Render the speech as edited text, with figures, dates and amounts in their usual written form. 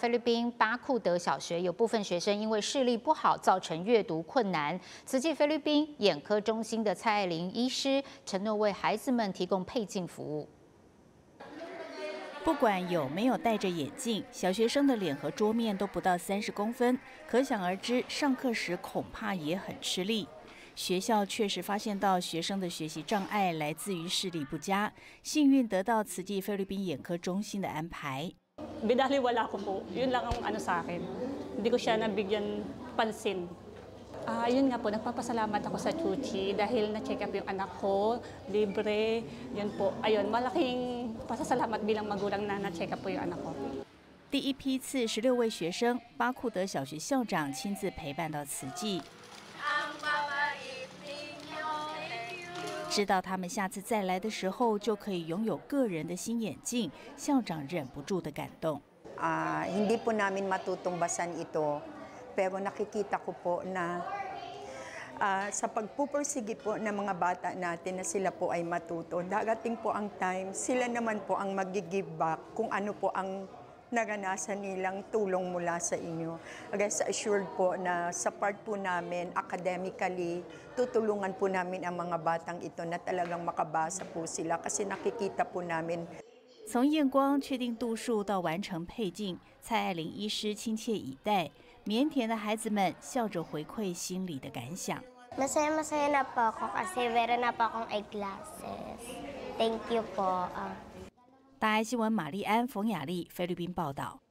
菲律宾巴库德小学有部分学生因为视力不好，造成阅读困难。慈济菲律宾眼科中心的蔡爱玲医师承诺为孩子们提供配镜服务。不管有没有戴着眼镜，小学生的脸和桌面都不到30公分，可想而知，上课时恐怕也很吃力。学校确实发现到学生的学习障碍来自于视力不佳，幸运得到慈济菲律宾眼科中心的安排。 Binaliwala ko po. Yun lang ang ano sa akin. Hindi ko siya nabigyan pansin. Yun nga po, nagpapasalamat ako sa Chuchi dahil na-check up yung anak ko, libre, yun po. Ayun, malaking pasasalamat bilang magulang na na-check up po yung anak ko. 第一批次16位学生，巴库德小学校长亲自陪伴到慈济。 知道他们下次再来的时候就可以拥有个人的新眼镜，校长忍不住的感动。Hindi po namin matutumbasan ito, pero nakikita ko po na sa pagpupursige po ng mga bata natin na sila po ay matuto, darating po ang time, sila naman po ang mag-give back kung ano po ang naranasan nilang tulong mula sa inyo. Rest assured po na sa part po namin, academically, tutulungan po namin ang mga batang ito na talagang makabasa po sila kasi nakikita po namin. 从验光确定度数到完成配镜，蔡爱玲医师亲切以待，腼腆的孩子们笑着回馈心里的感想。Masaya na po ako kasi meron na po akong eyeglasses. Thank you po. 大爱新闻玛丽安、冯雅丽，菲律宾报道。